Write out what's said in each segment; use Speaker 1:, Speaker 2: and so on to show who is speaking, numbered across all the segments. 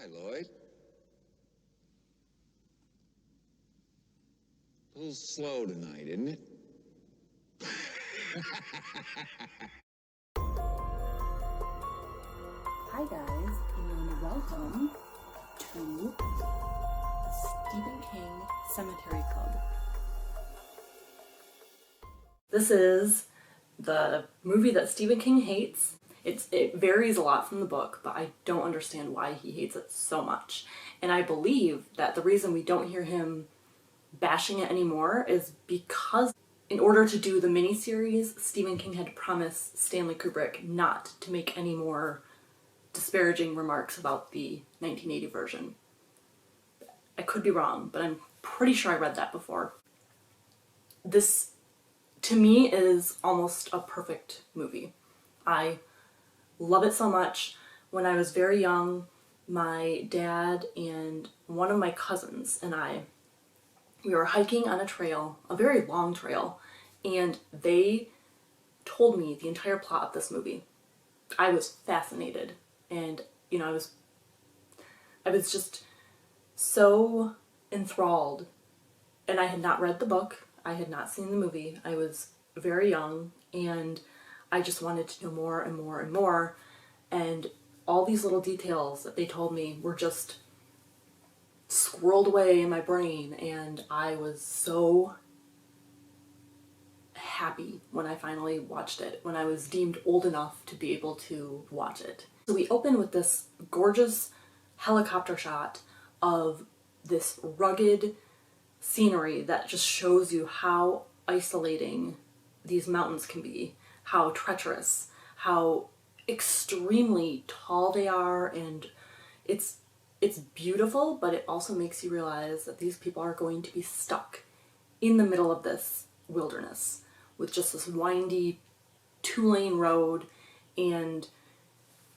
Speaker 1: Hi, Lloyd. A little slow tonight, isn't it?
Speaker 2: Hi guys, and welcome to the Stephen King Cemetery Club. This is the movie that Stephen King hates. It varies a lot from the book, but I don't understand why he hates it so much. And I believe that the reason we don't hear him bashing it anymore is because in order to do the miniseries, Stephen King had to promise Stanley Kubrick not to make any more disparaging remarks about the 1980 version. I could be wrong, but I'm pretty sure I read that before. This, to me, is almost a perfect movie. I love it so much. When I was very young, my dad and one of my cousins and we were hiking on a trail, a very long trail, and they told me the entire plot of this movie. I was fascinated, and I was just so enthralled, and I had not read the book, I had not seen the movie, I was very young, and I just wanted to know more and more and more, and all these little details that they told me were just squirreled away in my brain, and I was so happy when I finally watched it, when I was deemed old enough to be able to watch it. So we open with this gorgeous helicopter shot of this rugged scenery that just shows you how isolating these mountains can be, how treacherous, how extremely tall they are, and it's beautiful, but it also makes you realize that these people are going to be stuck in the middle of this wilderness with just this windy 2-lane road, and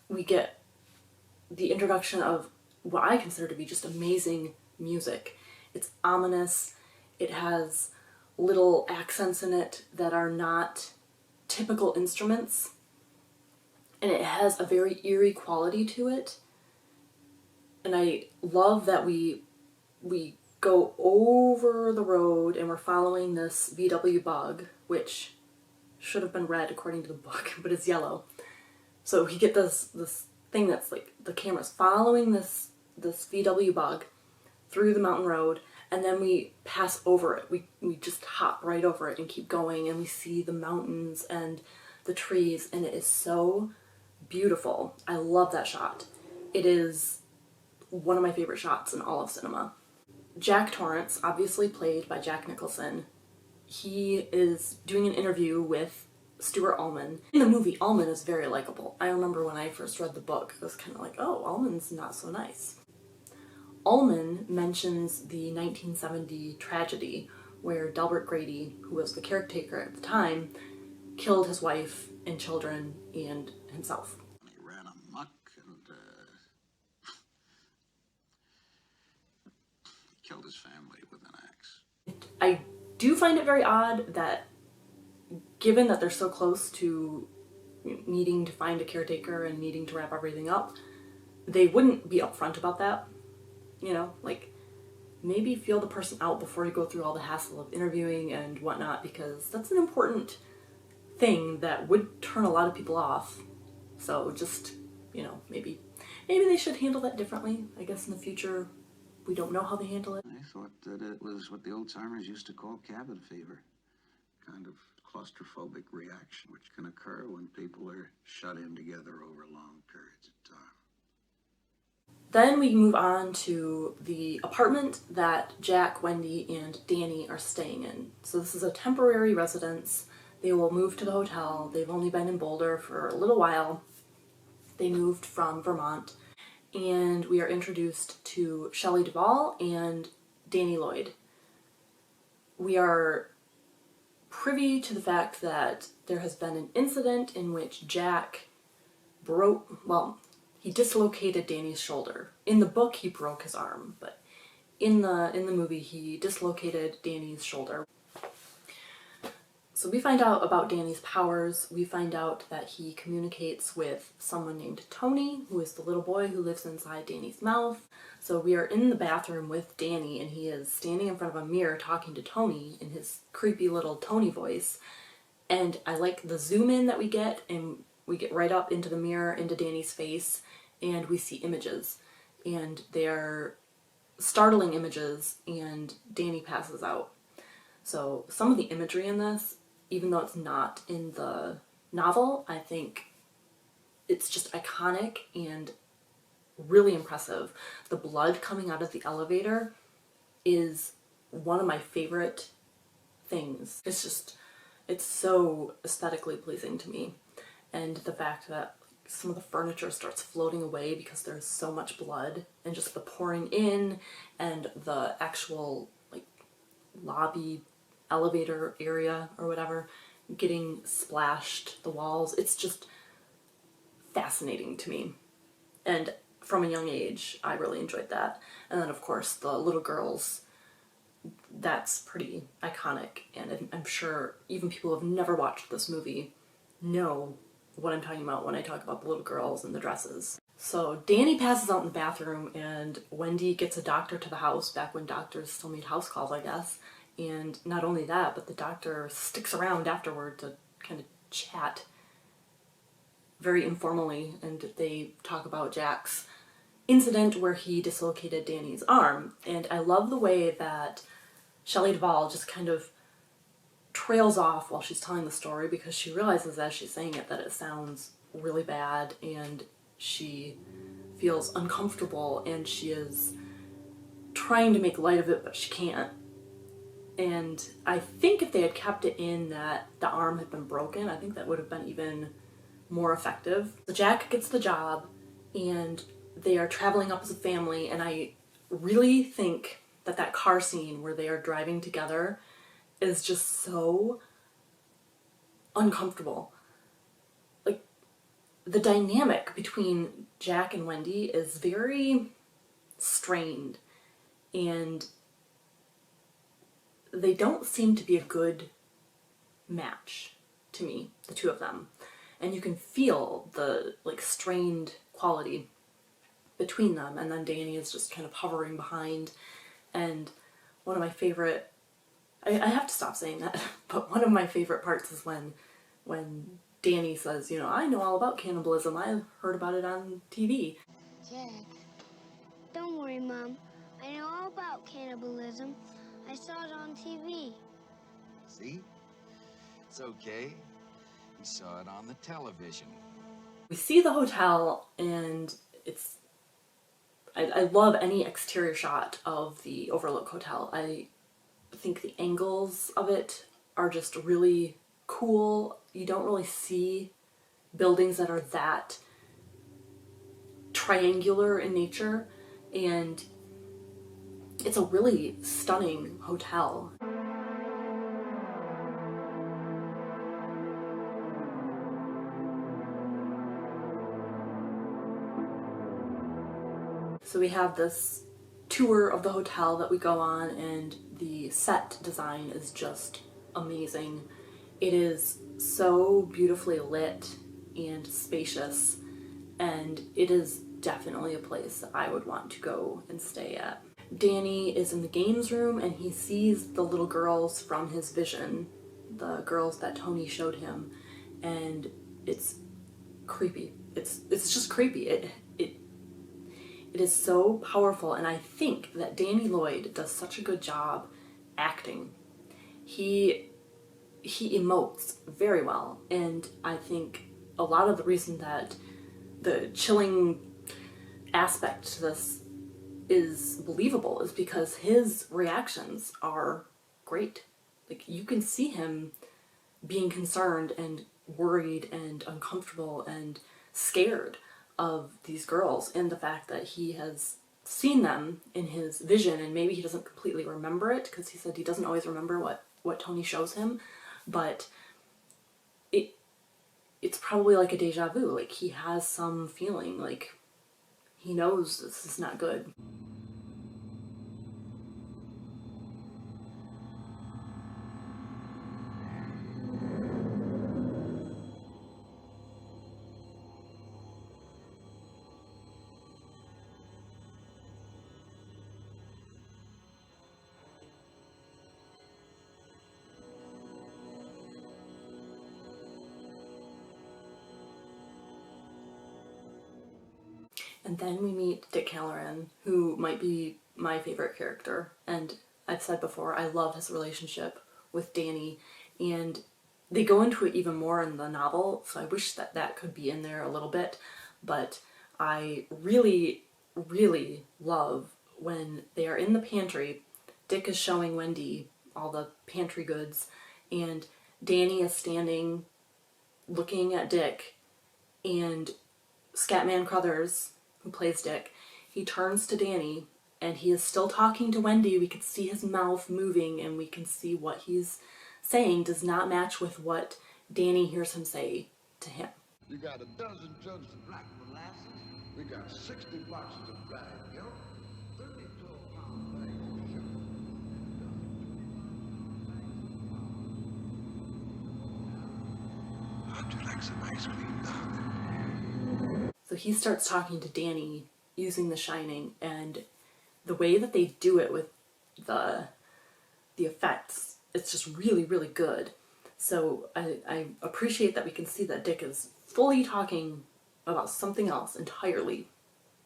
Speaker 2: we get the introduction of what I consider to be just amazing music. It's ominous, it has little accents in it that are not typical instruments, and it has a very eerie quality to it. And I love that we go over the road and we're following this VW bug, which should have been red according to the book, but it's yellow. So we get this thing that's like the camera's following this VW bug through the mountain road, and then we pass over it. We just hop right over it and keep going, and we see the mountains and the trees, and it is so beautiful. I love that shot. It is one of my favorite shots in all of cinema. Jack Torrance, obviously played by Jack Nicholson, he is doing an interview with Stuart Ullman. In the movie, Ullman is very likable. I remember when I first read the book, I was kind of like, oh, Ullman's not so nice. Ullman mentions the 1970 tragedy where Delbert Grady, who was the caretaker at the time, killed his wife and children and himself.
Speaker 3: He ran amok and killed his family with an axe.
Speaker 2: I do find it very odd that, given that they're so close to needing to find a caretaker and needing to wrap everything up, they wouldn't be upfront about that. You know, like, maybe feel the person out before you go through all the hassle of interviewing and whatnot, because that's an important thing that would turn a lot of people off. So just, maybe they should handle that differently. I guess in the future, we don't know how they handle it.
Speaker 3: I thought that it was what the old-timers used to call cabin fever. Kind of claustrophobic reaction which can occur when people are shut in together over long periods of time.
Speaker 2: Then we move on to the apartment that Jack, Wendy, and Danny are staying in. So this is a temporary residence. They will move to the hotel. They've only been in Boulder for a little while. They moved from Vermont. And we are introduced to Shelley Duvall and Danny Lloyd. We are privy to the fact that there has been an incident in which Jack he dislocated Danny's shoulder. In the book, he broke his arm, but in the movie, he dislocated Danny's shoulder. So we find out about Danny's powers. We find out that he communicates with someone named Tony, who is the little boy who lives inside Danny's mouth. So we are in the bathroom with Danny, and he is standing in front of a mirror talking to Tony in his creepy little Tony voice. And I like the zoom in that we get, and we get right up into the mirror, into Danny's face, and we see images. And they're startling images, and Danny passes out. So some of the imagery in this, even though it's not in the novel, I think it's just iconic and really impressive. The blood coming out of the elevator is one of my favorite things. It's so aesthetically pleasing to me. And the fact that some of the furniture starts floating away because there's so much blood, and just the pouring in and the actual like lobby elevator area or whatever getting splashed, the walls, it's just fascinating to me. And from a young age, I really enjoyed that. And then of course the little girls, that's pretty iconic, and I'm sure even people who have never watched this movie know what I'm talking about when I talk about the little girls and the dresses. So Danny passes out in the bathroom, and Wendy gets a doctor to the house, back when doctors still made house calls, I guess. And not only that, but the doctor sticks around afterward to kind of chat very informally, and they talk about Jack's incident where he dislocated Danny's arm. And I love the way that Shelley Duvall just kind of trails off while she's telling the story, because she realizes as she's saying it that it sounds really bad, and she feels uncomfortable, and she is trying to make light of it, but she can't. And I think if they had kept it in that the arm had been broken, I think that would have been even more effective. So Jack gets the job, and they are traveling up as a family, and I really think that that car scene where they are driving together is just so uncomfortable. Like, the dynamic between Jack and Wendy is very strained, and they don't seem to be a good match to me, the two of them. And you can feel the like strained quality between them, and then Danny is just kind of hovering behind. And one of my favorite, I have to stop saying that, but one of my favorite parts is when Danny says, you know, I know all about cannibalism, I heard about it on TV.
Speaker 4: Jack, don't worry, Mom. I know all about cannibalism. I saw it on TV.
Speaker 1: See? It's okay. We saw it on the television.
Speaker 2: We see the hotel, and I love any exterior shot of the Overlook Hotel. I think the angles of it are just really cool. You don't really see buildings that are that triangular in nature, and it's a really stunning hotel. So we have this tour of the hotel that we go on, and the set design is just amazing. It is so beautifully lit and spacious, and it is definitely a place that I would want to go and stay at. Danny is in the games room, and he sees the little girls from his vision, the girls that Tony showed him, and it's creepy. It's just creepy. It is so powerful, and I think that Danny Lloyd does such a good job acting. He emotes very well, and I think a lot of the reason that the chilling aspect to this is believable is because his reactions are great. Like, you can see him being concerned and worried and uncomfortable and scared of these girls, and the fact that he has seen them in his vision, and maybe he doesn't completely remember it, because he said he doesn't always remember what Tony shows him, but it's probably like a deja vu. Like, he has some feeling, like he knows this is not good. And then we meet Dick Halloran, who might be my favorite character. And I've said before, I love his relationship with Danny. And they go into it even more in the novel, so I wish that that could be in there a little bit. But I really, really love when they are in the pantry. Dick is showing Wendy all the pantry goods, and Danny is standing looking at Dick, and Scatman Crothers, who plays Dick, he turns to Danny, and he is still talking to Wendy. We can see his mouth moving, and we can see what he's saying does not match with what Danny hears him say to him.
Speaker 5: You got a dozen jugs of black molasses. We got 60 boxes of dried milk, 30 12-pound bags of sugar.
Speaker 3: How'd you like some ice cream, darling?
Speaker 2: So he starts talking to Danny using The Shining, and the way that they do it with the effects, it's just really, really good. So I appreciate that we can see that Dick is fully talking about something else entirely,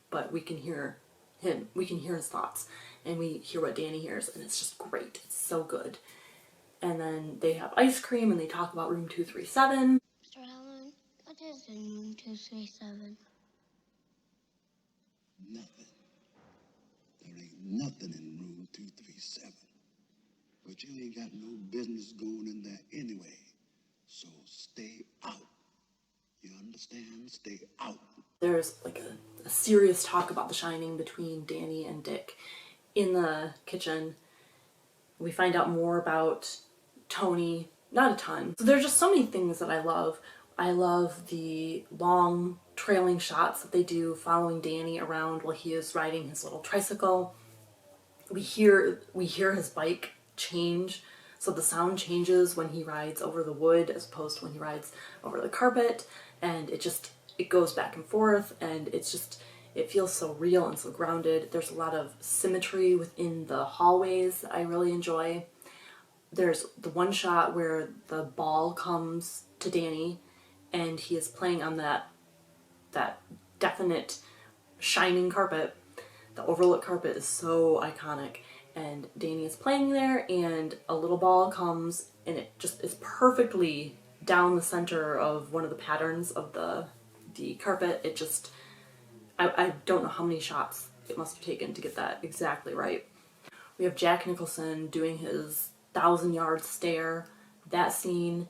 Speaker 2: but we can hear him, we can hear his thoughts, and we hear what Danny hears, and it's just great. It's so good. And then they have ice cream, and they talk about room 237.
Speaker 4: Mr. Allen, what is in room 237?
Speaker 5: Nothing. There ain't nothing in room 237. But you ain't got no business going in there anyway. So stay out. You understand? Stay out.
Speaker 2: There's like a serious talk about The Shining between Danny and Dick in the kitchen. We find out more about Tony, not a ton. So there's just so many things that I love. I love the long trailing shots that they do following Danny around while he is riding his little tricycle. We hear his bike change, so the sound changes when he rides over the wood as opposed to when he rides over the carpet, and it goes back and forth, and it feels so real and so grounded. There's a lot of symmetry within the hallways that I really enjoy. There's the one shot where the ball comes to Danny and he is playing on that definite shining carpet. The overlook carpet is so iconic, and Danny is playing there, and a little ball comes, and it just is perfectly down the center of one of the patterns of the carpet. It just, I don't know how many shots it must have taken to get that exactly right. We have Jack Nicholson doing his 1,000-yard stare. That scene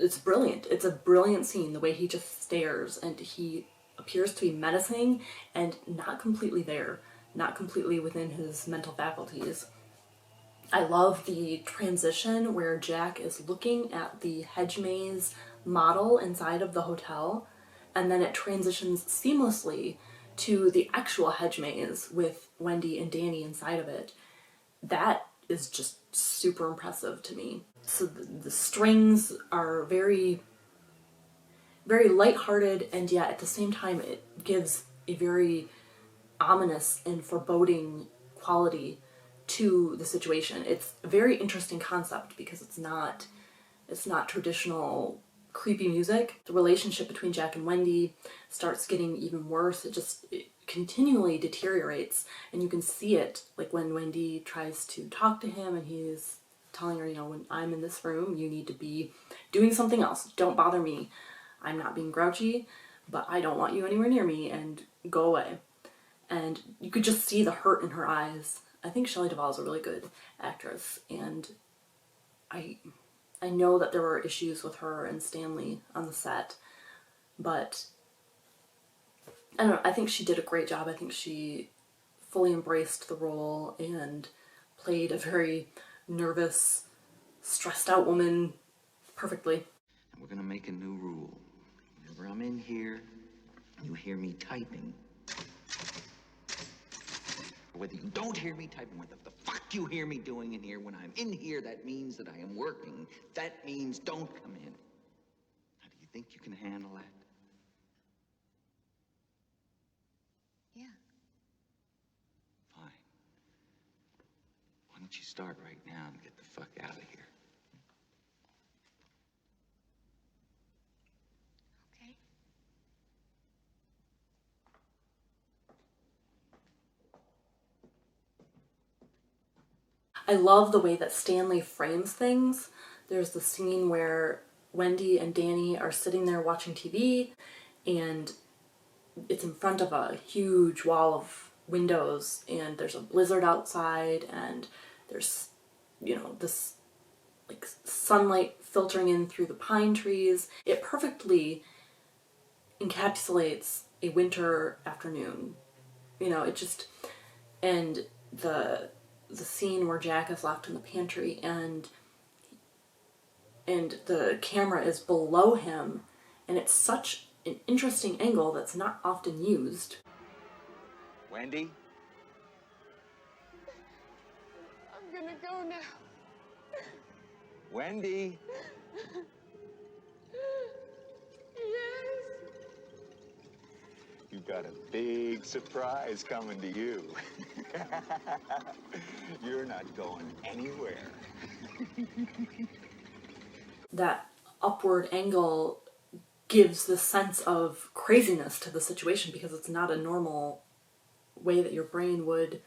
Speaker 2: it's brilliant. It's a brilliant scene, the way he just stares, and he appears to be menacing and not completely there, not completely within his mental faculties. I love the transition where Jack is looking at the hedge maze model inside of the hotel, and then it transitions seamlessly to the actual hedge maze with Wendy and Danny inside of it. That is just super impressive to me. So the strings are very, very lighthearted, and yet at the same time it gives a very ominous and foreboding quality to the situation. It's a very interesting concept because it's not traditional creepy music. The relationship between Jack and Wendy starts getting even worse. It continually deteriorates, and you can see it like when Wendy tries to talk to him and he's telling her, when I'm in this room, you need to be doing something else. Don't bother me. I'm not being grouchy, but I don't want you anywhere near me, and go away. And you could just see the hurt in her eyes. I think Shelley Duvall is a really good actress, and I know that there were issues with her and Stanley on the set, but I don't know, I think she did a great job. I think she fully embraced the role and played a very nervous, stressed out woman perfectly.
Speaker 1: And we're gonna make a new rule. Whenever I'm in here, you hear me typing. Whether you don't hear me typing, what the fuck you hear me doing in here, when I'm in here, that means that I am working. That means don't come in. Now, do you think you can handle that?
Speaker 4: Yeah.
Speaker 1: Fine. Why don't you start right now and get the fuck out of here?
Speaker 4: Okay.
Speaker 2: I love the way that Stanley frames things. There's the scene where Wendy and Danny are sitting there watching TV, and it's in front of a huge wall of windows, and there's a blizzard outside, and there's, you know, this like sunlight filtering in through the pine trees. It perfectly encapsulates a winter afternoon. You know, it just, and the scene where Jack is locked in the pantry and the camera is below him, and it's such an interesting angle that's not often used.
Speaker 1: Wendy?
Speaker 4: I'm gonna go now.
Speaker 1: Wendy?
Speaker 4: Yes.
Speaker 1: You've got a big surprise coming to you. You're not going anywhere.
Speaker 2: That upward angle gives the sense of craziness to the situation, because it's not a normal way that your brain would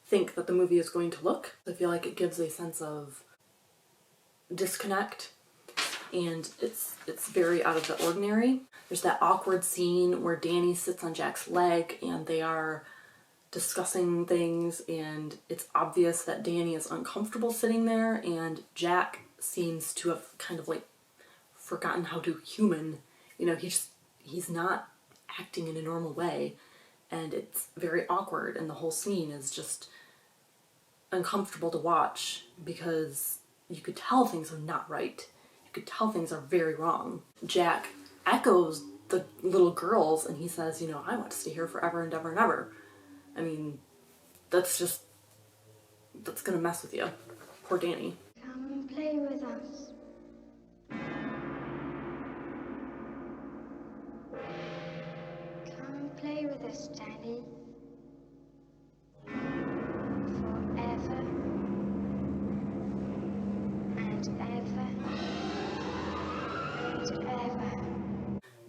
Speaker 2: think that the movie is going to look. I feel like it gives a sense of disconnect, and it's very out of the ordinary. There's that awkward scene where Danny sits on Jack's leg and they are discussing things, and it's obvious that Danny is uncomfortable sitting there, and Jack seems to have kind of like forgotten how to human. You know, he's not acting in a normal way, and it's very awkward, and the whole scene is just uncomfortable to watch because you could tell things are not right. You could tell things are very wrong. Jack echoes the little girls, and he says, you know, I want to stay here forever and ever and ever. I mean, that's gonna mess with you. Poor Danny.
Speaker 4: Come and play with us. Come and play with us, Danny. Forever and ever and ever.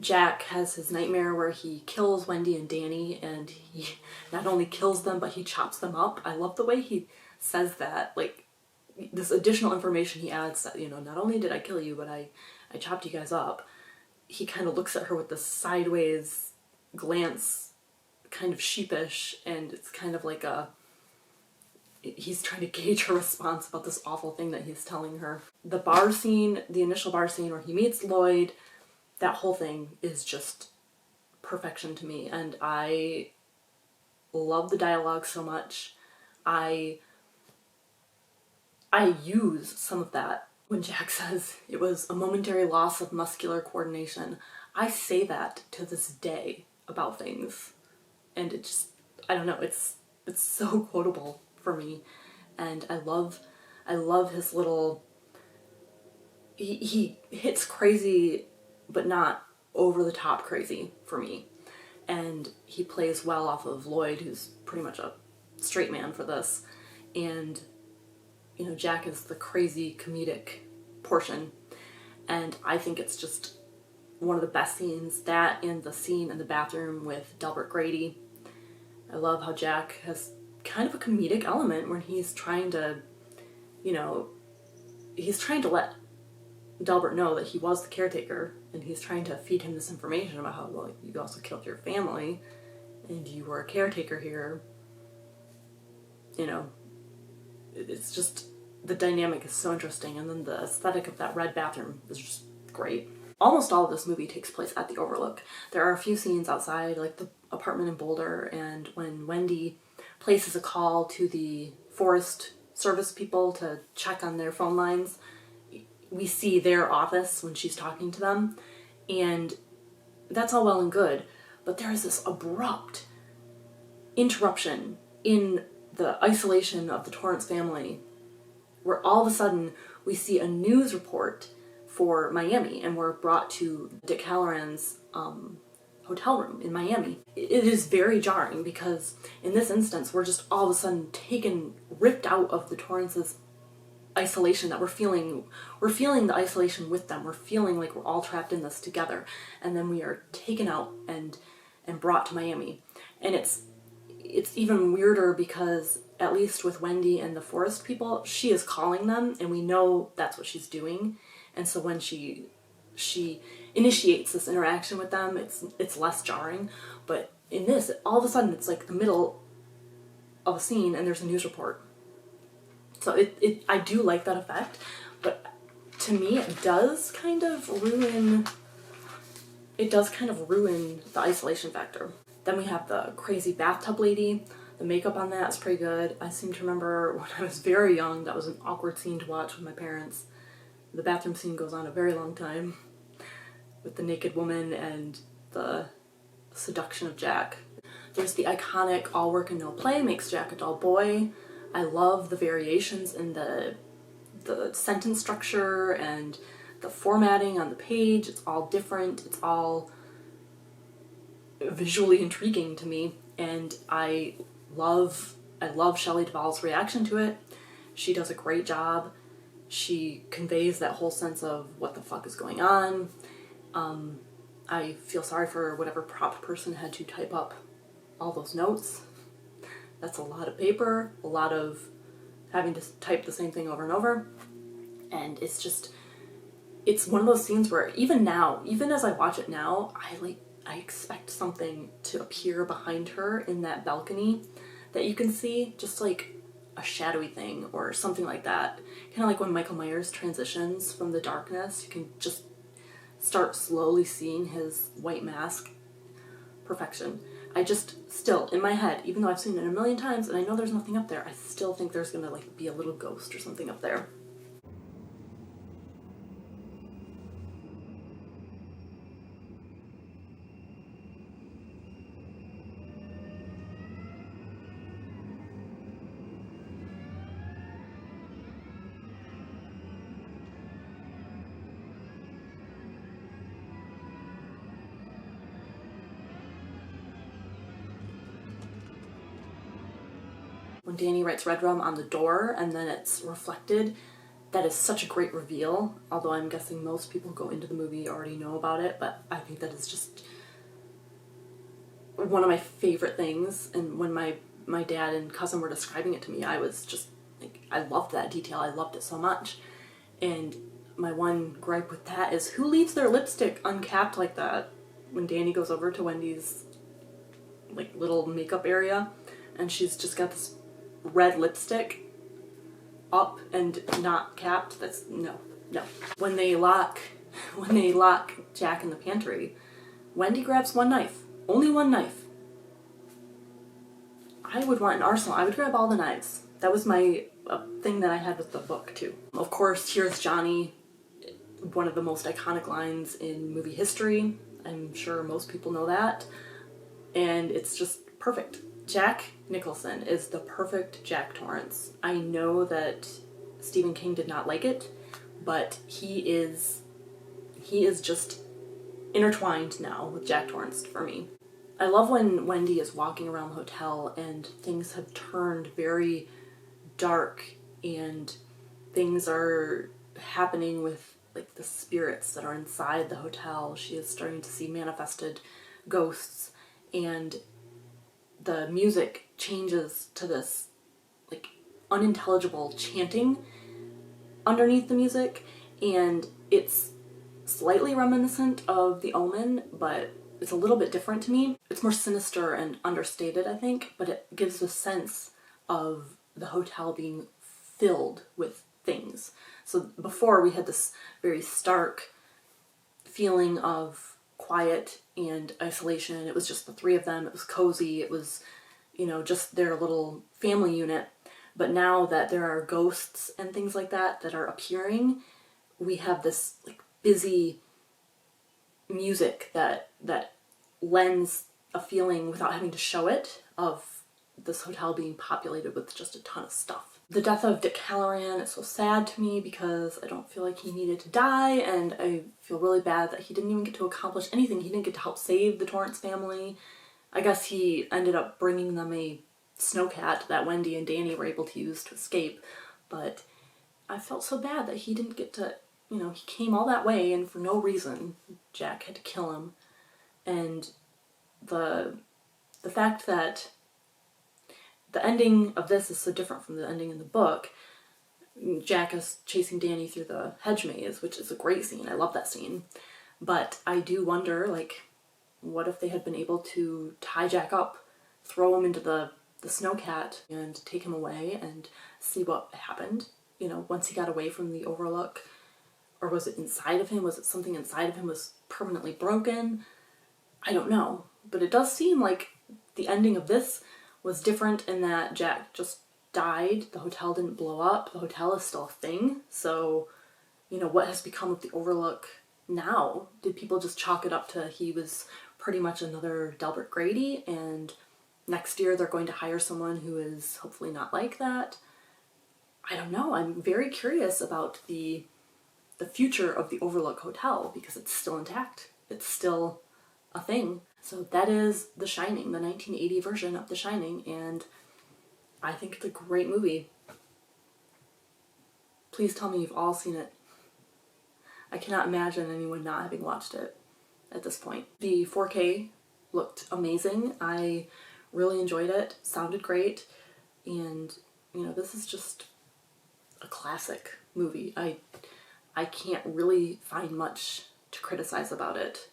Speaker 2: Jack has his nightmare where he kills Wendy and Danny, and he not only kills them, but he chops them up. I love the way he says that, like, this additional information he adds that, you know, not only did I kill you, but I chopped you guys up. He kind of looks at her with this sideways glance, kind of sheepish, and it's kind of like he's trying to gauge her response about this awful thing that he's telling her. The bar scene, the initial bar scene where he meets Lloyd, that whole thing is just perfection to me, and I love the dialogue so much. I use some of that when Jack says it was a momentary loss of muscular coordination. I say that to this day about things, and it just, I don't know, it's so quotable for me, and I love his little, he hits crazy but not over the top crazy for me, and he plays well off of Lloyd, who's pretty much a straight man for this, and you know, Jack is the crazy comedic portion, and I think it's just one of the best scenes, that and the scene in the bathroom with Delbert Grady. I love how Jack has kind of a comedic element when he's trying to, you know, he's trying to let Delbert know that he was the caretaker, and he's trying to feed him this information about how, well, you also killed your family, and you were a caretaker here. You know, it's just, the dynamic is so interesting, and then the aesthetic of that red bathroom is just great. Almost all of this movie takes place at the Overlook. There are a few scenes outside, like the apartment in Boulder, and when Wendy places a call to the Forest Service people to check on their phone lines, we see their office when she's talking to them, and that's all well and good, but there is this abrupt interruption in the isolation of the Torrance family, where all of a sudden we see a news report for Miami, and we're brought to Dick Halloran's hotel room in Miami. It is very jarring, because in this instance we're just all of a sudden ripped out of the Torrance's isolation that we're feeling the isolation with them. We're feeling like we're all trapped in this together, and then we are taken out and brought to Miami, and it's even weirder because at least with Wendy and the forest people, she is calling them and we know that's what she's doing. And so when she initiates this interaction with them, it's less jarring. But in this, all of a sudden it's like the middle of a scene and there's a news report. So I do like that effect, but to me it does kind of ruin the isolation factor. Then we have the crazy bathtub lady. The makeup on that is pretty good. I seem to remember when I was very young, that was an awkward scene to watch with my parents. The bathroom scene goes on a very long time with the naked woman and the seduction of Jack. There's the iconic all work and no play makes Jack a dull boy. I love the variations in the sentence structure and the formatting on the page. It's all different. It's all visually intriguing to me, and I love Shelley Duvall's reaction to it. She does a great job. She conveys that whole sense of what the fuck is going on. I feel sorry for whatever prop person had to type up all those notes. That's a lot of paper, a lot of having to type the same thing over and over. And it's one of those scenes where even now, even as I watch it now, I expect something to appear behind her in that balcony that you can see, just like a shadowy thing or something like that. Kind of like when Michael Myers transitions from the darkness, you can just start slowly seeing his white mask. Perfection. I just still, in my head, even though I've seen it a million times and I know there's nothing up there, I still think there's gonna like be a little ghost or something up there. When Danny writes red rum on the door and then it's reflected, that is such a great reveal, although I'm guessing most people who go into the movie already know about it, but I think that is just one of my favorite things. And when my dad and cousin were describing it to me, I was just like, I loved that detail. I loved it so much. And my one gripe with that is, who leaves their lipstick uncapped like that when Danny goes over to Wendy's like little makeup area and she's just got this red lipstick up and not capped? That's no. When they lock Jack in the pantry, Wendy grabs one knife, only one knife. I would want an arsenal. I would grab all the knives. That was my thing that I had with the book too. Of course, here's Johnny, one of the most iconic lines in movie history. I'm sure most people know that, and it's just perfect. Jack Nicholson is the perfect Jack Torrance. I know that Stephen King did not like it, but he is just intertwined now with Jack Torrance for me. I love when Wendy is walking around the hotel and things have turned very dark and things are happening with like the spirits that are inside the hotel. She is starting to see manifested ghosts, and the music changes to this like unintelligible chanting underneath the music, and it's slightly reminiscent of The Omen, but it's a little bit different to me. It's more sinister and understated, I think, but it gives a sense of the hotel being filled with things. So before we had this very stark feeling of quiet and isolation. It was just the three of them. It was cozy. It was, just their little family unit. But now that there are ghosts and things like that that are appearing, we have this like busy music that lends a feeling, without having to show it, of this hotel being populated with just a ton of stuff. The death of Dick Halloran is so sad to me because I don't feel like he needed to die, and I feel really bad that he didn't even get to accomplish anything. He didn't get to help save the Torrance family. I guess he ended up bringing them a snowcat that Wendy and Danny were able to use to escape, but I felt so bad that he didn't get to, he came all that way and for no reason Jack had to kill him. And the fact that the ending of this is so different from the ending in the book. Jack is chasing Danny through the hedge maze, which is a great scene. I love that scene. But I do wonder, like, what if they had been able to tie Jack up, throw him into the snowcat, and take him away and see what happened, you know, once he got away from the Overlook? Or was it inside of him? Was it something inside of him was permanently broken? I don't know. But it does seem like the ending of this was different in that Jack just died. The hotel didn't blow up. The hotel is still a thing. So, you know, what has become of the Overlook now? Did people just chalk it up to he was pretty much another Delbert Grady, and next year they're going to hire someone who is hopefully not like that? I don't know. I'm very curious about the future of the Overlook Hotel, because it's still intact. It's still a thing. So that is The Shining, the 1980 version of The Shining, and I think it's a great movie. Please tell me you've all seen it. I cannot imagine anyone not having watched it at this point. The 4K looked amazing. I really enjoyed it. Sounded great. And, you know, this is just a classic movie. I can't really find much to criticize about it.